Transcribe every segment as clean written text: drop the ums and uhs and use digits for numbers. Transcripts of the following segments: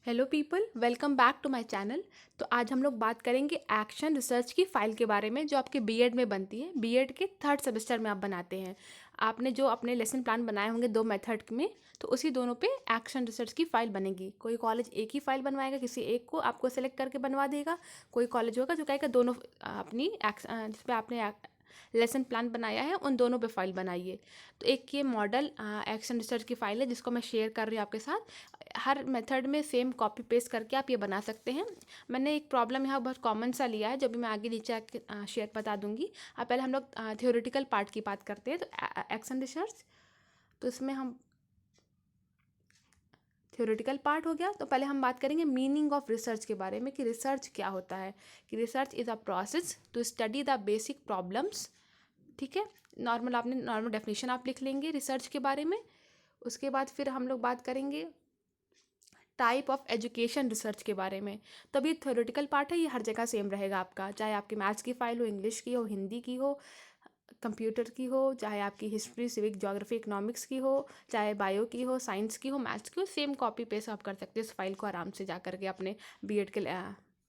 Hello people, welcome back to my channel. तो आज हम लोग बात करेंगे एक्शन रिसर्च की फ़ाइल के बारे में जो आपके बीएड में बनती है। बीएड के थर्ड सेमेस्टर में आप बनाते हैं। आपने जो अपने लेसन प्लान बनाए होंगे दो मेथड में, तो उसी दोनों पे एक्शन रिसर्च की फ़ाइल बनेगी। कोई कॉलेज एक ही फ़ाइल बनवाएगा, किसी एक को आपको सेलेक्ट करके बनवा देगा। कोई कॉलेज होगा जो कहेगा दोनों अपनी जिस पे आपने लेसन प्लान बनाया है उन दोनों पे फाइल बनाइए। तो एक ये मॉडल एक्शन रिसर्च की फ़ाइल है जिसको मैं शेयर कर रही हूँ आपके साथ। हर मेथड में सेम कॉपी पेस्ट करके आप ये बना सकते हैं। मैंने एक प्रॉब्लम यहाँ बहुत कॉमन सा लिया है जो भी मैं आगे नीचे आके शेयर बता दूंगी। अब पहले हम लोग थियोरेटिकल पार्ट की बात करते हैं। तो एक्शन रिसर्च, तो इसमें हम थियोरेटिकल पार्ट हो गया। तो पहले हम बात करेंगे मीनिंग ऑफ रिसर्च के बारे में कि रिसर्च क्या होता है। कि research is a process to study the basic problems. ठीक है, नॉर्मल आपने नॉर्मल डेफिनेशन आप लिख लेंगे रिसर्च के बारे में। उसके बाद फिर हम लोग बात करेंगे टाइप ऑफ एजुकेशन रिसर्च के बारे में। तो अभी थ्योरेटिकल पार्ट है, ये हर जगह सेम रहेगा आपका, चाहे आपकी मैथ्स की फाइल हो, इंग्लिश की हो, हिंदी की हो, कंप्यूटर की हो, चाहे आपकी हिस्ट्री, सिविक, ज्योग्राफी, इकोनॉमिक्स की हो, चाहे बायो की हो, साइंस की हो, मैथ्स की हो, सेम कॉपी पेस्ट आप कर सकते हैं इस फाइल को आराम से जा करके अपने बीएड के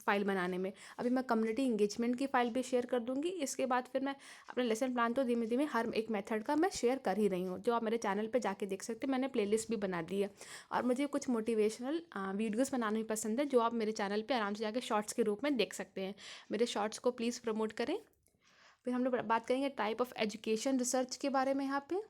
फाइल बनाने में। अभी मैं कम्युनिटी इंगेजमेंट की फ़ाइल भी शेयर कर दूंगी। इसके बाद फिर मैं अपने लेसन प्लान तो धीमे धीमे हर एक मेथड का मैं शेयर कर ही रही हूँ, जो आप मेरे चैनल पे जाके देख सकते हैं। मैंने प्लेलिस्ट भी बना दी है। और मुझे कुछ मोटिवेशनल वीडियोस बनाना भी पसंद है जो आप मेरे चैनल पे आराम से जाके शॉर्ट्स के रूप में देख सकते हैं। मेरे शॉर्ट्स को प्लीज़ प्रमोट करें। फिर हम लोग बात करेंगे टाइप ऑफ एजुकेशन रिसर्च के बारे में यहाँ पे।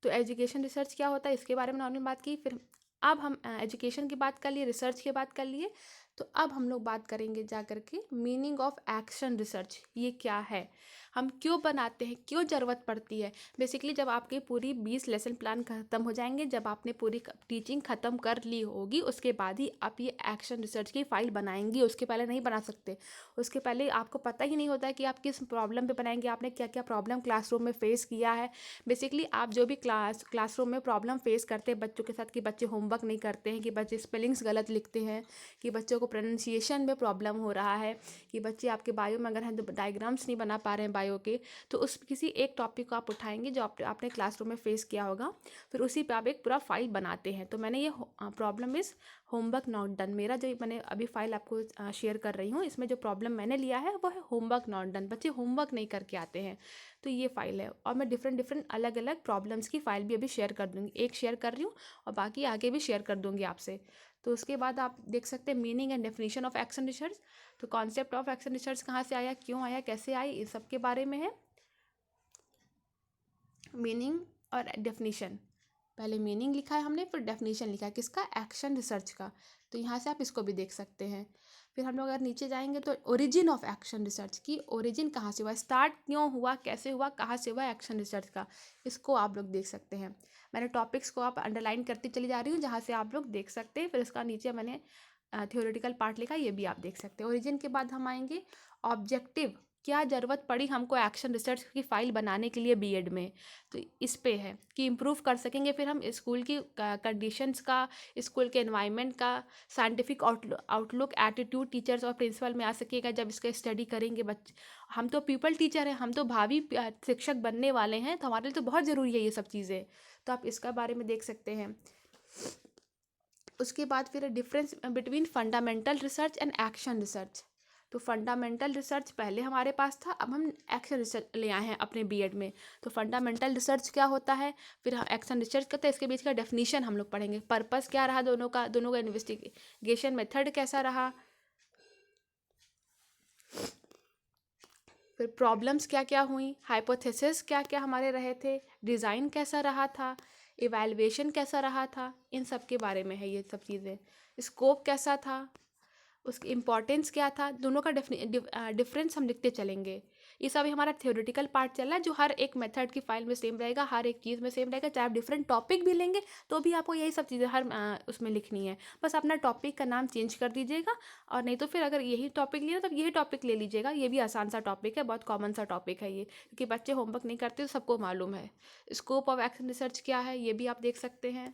तो एजुकेशन रिसर्च क्या होता है इसके बारे में नॉर्मल बात की। फिर अब हम एजुकेशन की बात कर लिए, रिसर्च की बात कर लिए। तो अब हम लोग बात करेंगे जा करके मीनिंग ऑफ एक्शन रिसर्च, ये क्या है, हम क्यों बनाते हैं, क्यों ज़रूरत पड़ती है। बेसिकली जब आपकी पूरी 20 लेसन प्लान ख़त्म हो जाएंगे, जब आपने पूरी टीचिंग ख़त्म कर ली होगी, उसके बाद ही आप ये एक्शन रिसर्च की फ़ाइल बनाएंगी। उसके पहले नहीं बना सकते। उसके पहले आपको पता ही नहीं होता है कि आप किस प्रॉब्लम पे बनाएंगे, आपने क्या क्या प्रॉब्लम क्लासरूम में फेस किया है। बेसिकली आप जो भी क्लासरूम में प्रॉब्लम फेस करते हैं बच्चों के साथ, कि बच्चे होमवर्क नहीं करते हैं, कि बच्चे स्पेलिंग्स गलत लिखते हैं, कि बच्चों को प्रोनाउंसिएशन में प्रॉब्लम हो रहा है, कि बच्चे आपके बायो में अगर हैं तो डायग्राम्स नहीं बना पा रहे हैं बायो के, तो उस किसी एक टॉपिक को आप उठाएंगे जो आपने क्लासरूम में फेस किया होगा। फिर उसी पे आप एक पूरा फाइल बनाते हैं। तो मैंने ये problem is homework not done, मेरा जो मैंने अभी फाइल आपको शेयर कर रही हूँ, इसमें जो प्रॉब्लम मैंने लिया है वो है होमवर्क नॉट डन, बच्चे होमवर्क नहीं करके आते हैं। तो ये फाइल है। और मैं डिफरेंट डिफरेंट अलग अलग प्रॉब्लम्स की फ़ाइल भी अभी शेयर कर दूँगी। एक शेयर कर रही हूँ और बाकी आगे भी शेयर कर दूँगी आपसे। तो उसके बाद आप देख सकते हैं meaning and definition of action research. तो कॉन्सेप्ट ऑफ एक्शन रिसर्च कहाँ से आया, क्यों आया, कैसे आई, इस सब के बारे में है। मीनिंग और डेफिनेशन, पहले मीनिंग लिखा है हमने, फिर डेफिनेशन लिखा है किसका, एक्शन रिसर्च का। तो यहाँ से आप इसको भी देख सकते हैं। फिर हम लोग अगर नीचे जाएंगे तो ओरिजिन ऑफ एक्शन रिसर्च की, ओरिजिन कहाँ से हुआ, स्टार्ट क्यों हुआ, कैसे हुआ, कहाँ से हुआ एक्शन रिसर्च का, इसको आप लोग देख सकते हैं। मैंने टॉपिक्स को आप अंडरलाइन करती चली जा रही हूँ जहाँ से आप लोग देख सकते हैं। फिर इसका नीचे मैंने थियोरेटिकल पार्ट लिखा, ये भी आप देख सकते हैं। ओरिजिन के बाद हम आएंगे ऑब्जेक्टिव, क्या ज़रूरत पड़ी हमको एक्शन रिसर्च की फ़ाइल बनाने के लिए बीएड में। तो इस पे है कि इम्प्रूव कर सकेंगे फिर हम स्कूल की कंडीशंस का, स्कूल के एनवायरनमेंट का, साइंटिफिक आउटलुक, एटीट्यूड टीचर्स और प्रिंसिपल में आ सकेगा जब इसका स्टडी करेंगे बच्चे। हम तो पीपल टीचर हैं, हम तो भावी शिक्षक बनने वाले हैं, तो हमारे लिए तो बहुत ज़रूरी है ये सब चीज़ें। तो आप इसका बारे में देख सकते हैं। उसके बाद फिर difference between fundamental research and action research. तो फंडामेंटल रिसर्च पहले हमारे पास था, अब हम एक्शन रिसर्च ले आए हैं अपने बीएड में। तो फंडामेंटल रिसर्च क्या होता है, फिर हम एक्शन रिसर्च करते हैं, इसके बीच का डेफिनेशन हम लोग पढ़ेंगे, पर्पस क्या रहा दोनों का इन्वेस्टिगेशन मेथड कैसा रहा, फिर प्रॉब्लम्स क्या क्या हुई, हाइपोथेसिस क्या क्या हमारे रहे थे, डिज़ाइन कैसा रहा था, इवैल्यूएशन कैसा रहा था, इन सब के बारे में है ये सब चीज़ें। स्कोप कैसा था, उसकी इम्पोर्टेंस क्या था, दोनों का डिफरेंस हम लिखते चलेंगे। ये सब हमारा थ्योरेटिकल पार्ट चल रहा है जो हर एक मेथड की फाइल में सेम रहेगा, हर एक चीज़ में सेम रहेगा। चाहे आप डिफरेंट टॉपिक भी लेंगे तो भी आपको यही सब चीज़ें हर उसमें लिखनी है। बस अपना टॉपिक का नाम चेंज कर दीजिएगा, और नहीं तो फिर अगर यही टॉपिक लिया तब यही टॉपिक ले लीजिएगा। ये भी आसान सा टॉपिक है, बहुत कॉमन सा टॉपिक है ये, क्योंकि बच्चे होमवर्क नहीं करते तो सबको मालूम है। स्कोप ऑफ एक्शन रिसर्च क्या है ये भी आप देख सकते हैं।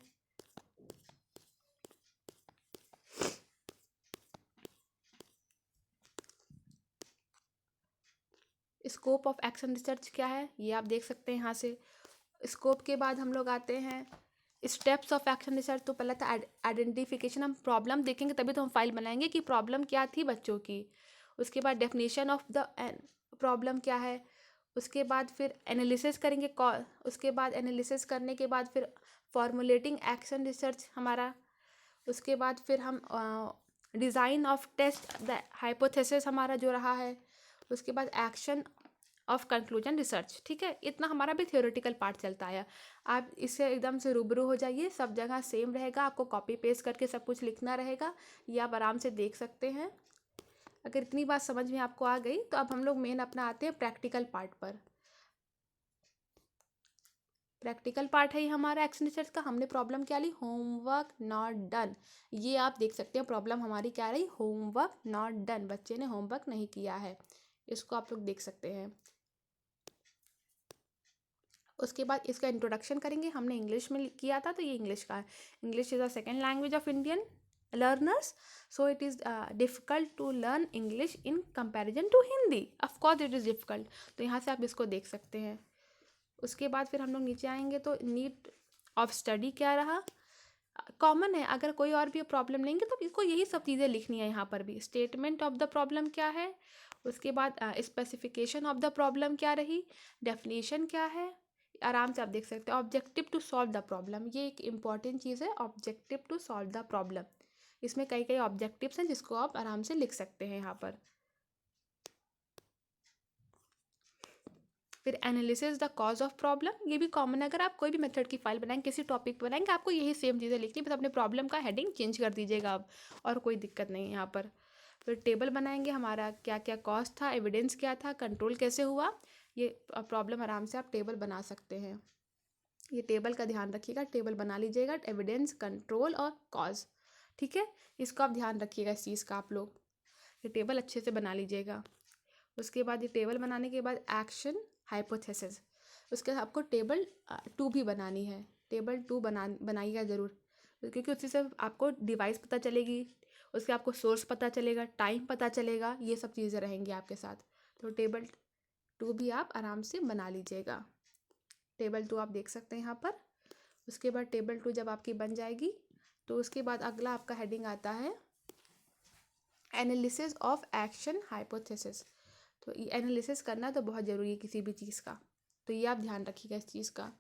स्कोप ऑफ एक्शन रिसर्च क्या है ये आप देख सकते हैं यहाँ से। स्कोप के बाद हम लोग आते हैं स्टेप्स ऑफ एक्शन रिसर्च, तो पहला था आइडेंटिफिकेशन, हम प्रॉब्लम देखेंगे तभी तो हम फाइल बनाएंगे कि प्रॉब्लम क्या थी बच्चों की। उसके बाद डेफिनेशन ऑफ द प्रॉब्लम क्या है। उसके बाद फिर एनालिसिस करेंगे, उसके बाद एनालिसिस करने के बाद फिर फॉर्मुलेटिंग एक्शन रिसर्च हमारा। उसके बाद फिर हम design of test the hypothesis हमारा जो रहा है। उसके बाद एक्शन ऑफ कंक्लूजन रिसर्च। ठीक है, इतना हमारा भी थियोरेटिकल पार्ट चलता है। आप इससे एकदम से रूबरू हो जाइए, सब जगह सेम रहेगा, आपको कॉपी पेस्ट करके सब कुछ लिखना रहेगा, ये आप आराम से देख सकते हैं। अगर इतनी बात समझ में आपको आ गई तो अब हम लोग मेन अपना आते हैं प्रैक्टिकल पार्ट पर। प्रैक्टिकल पार्ट है ये हमारा एक्शन रिसर्च का। हमने प्रॉब्लम क्या ली, होमवर्क नॉट डन। ये आप देख सकते हैं प्रॉब्लम हमारी क्या रही, होमवर्क नॉट डन, बच्चे ने होमवर्क नहीं किया है, इसको आप लोग देख सकते हैं। उसके बाद इसका इंट्रोडक्शन करेंगे, हमने इंग्लिश में किया था तो ये इंग्लिश का है। English is a second language of Indian learners, so it is difficult to learn English in comparison to Hindi, of course it is difficult, तो यहाँ से आप इसको देख सकते हैं। उसके बाद फिर हम लोग नीचे आएंगे तो नीड ऑफ स्टडी क्या रहा, कॉमन है, अगर कोई और भी प्रॉब्लम लेंगे तो इसको यही सब चीज़ें लिखनी है यहाँ पर भी। स्टेटमेंट ऑफ द प्रॉब्लम क्या है, उसके बाद स्पेसिफिकेशन ऑफ द प्रॉब्लम क्या रही, डेफिनेशन क्या है, आराम से आप देख सकते हैं। Objective to solve the problem, ये एक इम्पॉर्टेंट चीज़ है, objective to solve the problem. इसमें कई कई ऑब्जेक्टिव्स हैं जिसको आप आराम से लिख सकते हैं यहाँ पर। फिर analysis the cause of problem, ये भी कॉमन है, अगर आप कोई भी मेथड की फाइल बनाएंगे, किसी टॉपिक पर बनाएंगे, आपको यही सेम चीज़ें लिखनी, बस अपने प्रॉब्लम का हेडिंग चेंज कर दीजिएगा अब, और कोई दिक्कत नहीं है यहाँ पर। फिर टेबल बनाएंगे, हमारा क्या क्या कॉज था, एविडेंस क्या था, कंट्रोल कैसे हुआ, ये प्रॉब्लम आराम से आप टेबल बना सकते हैं। ये टेबल का ध्यान रखिएगा, टेबल बना लीजिएगा, एविडेंस, कंट्रोल और कॉज। ठीक है, इसको आप ध्यान रखिएगा इस चीज़ का, आप लोग ये टेबल अच्छे से बना लीजिएगा। उसके बाद ये टेबल बनाने के बाद एक्शन हाइपोथेसिस, उसके बाद आपको टेबल 2 भी बनानी है, टेबल 2 बनाइएगा ज़रूर, क्योंकि उससे से आपको डिवाइस पता चलेगी, उसके आपको सोर्स पता चलेगा, टाइम पता चलेगा, ये सब चीज़ें रहेंगी आपके साथ। तो टेबल 2 भी आप आराम से बना लीजिएगा। टेबल 2 आप देख सकते हैं यहाँ पर। उसके बाद टेबल 2 जब आपकी बन जाएगी तो उसके बाद अगला आपका हेडिंग आता है एनालिसिस ऑफ एक्शन हाइपोथेसिस। तो ये एनालिसिस करना तो बहुत ज़रूरी है किसी भी चीज़ का, तो ये आप ध्यान रखिएगा इस चीज़ का।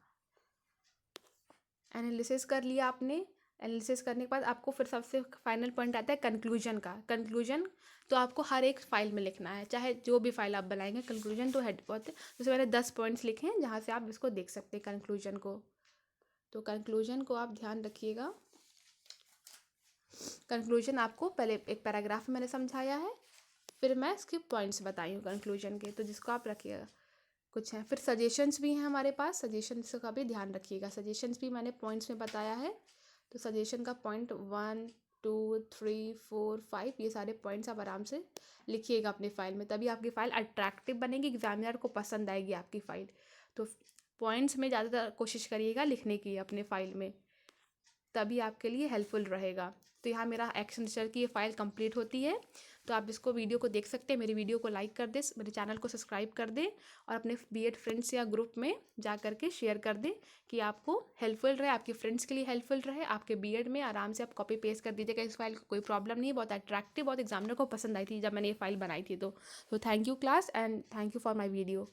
एनालिसिस कर लिया आपने, एनालिसिस करने के बाद आपको फिर सबसे फाइनल पॉइंट आता है कंक्लूजन का। कंक्लूजन तो आपको हर एक फाइल में लिखना है, चाहे जो भी फाइल आप बनाएंगे, कंक्लूजन तो हेड बहुत है। जैसे मैंने 10 पॉइंट्स लिखे हैं जहाँ से आप इसको देख सकते हैं कंक्लूजन को। तो कंक्लूजन को आप ध्यान रखिएगा। कंक्लूजन आपको पहले एक पैराग्राफ में मैंने समझाया है, फिर मैं इसके पॉइंट्स बताई हूँ कंक्लूजन के, तो जिसको आप रखिएगा। कुछ हैं फिर सजेशंस भी हैं हमारे पास, सजेशंस का भी ध्यान रखिएगा। सजेशंस भी मैंने पॉइंट्स में बताया है, तो सजेशन का पॉइंट 1 2 3 4 5 ये सारे पॉइंट्स आप आराम से लिखिएगा अपनी फ़ाइल में, तभी आपकी फ़ाइल अट्रैक्टिव बनेगी, एग्जामिनर को पसंद आएगी आपकी फ़ाइल। तो पॉइंट्स में ज़्यादातर कोशिश करिएगा लिखने की अपने फ़ाइल में, तभी आपके लिए हेल्पफुल रहेगा। तो यहाँ मेरा एक्शन रिसर्च की ये फाइल कंप्लीट होती है, तो आप इसको वीडियो को देख सकते हैं। मेरी वीडियो को लाइक कर दें, मेरे चैनल को सब्सक्राइब कर दें, और अपने बीएड फ्रेंड्स या ग्रुप में जा करके शेयर कर दें कि आपको हेल्पफुल रहे, आपके फ्रेंड्स के लिए हेल्पफुल रहे। आपके बीएड में आराम से आप कॉपी पेस्ट कर दीजिएगा इस फाइल को, कोई प्रॉब्लम नहीं है, बहुत अट्रैक्टिव, बहुत एग्जामिनर को पसंद आई थी जब मैंने ये फाइल बनाई थी। तो thank you class and thank you for my video.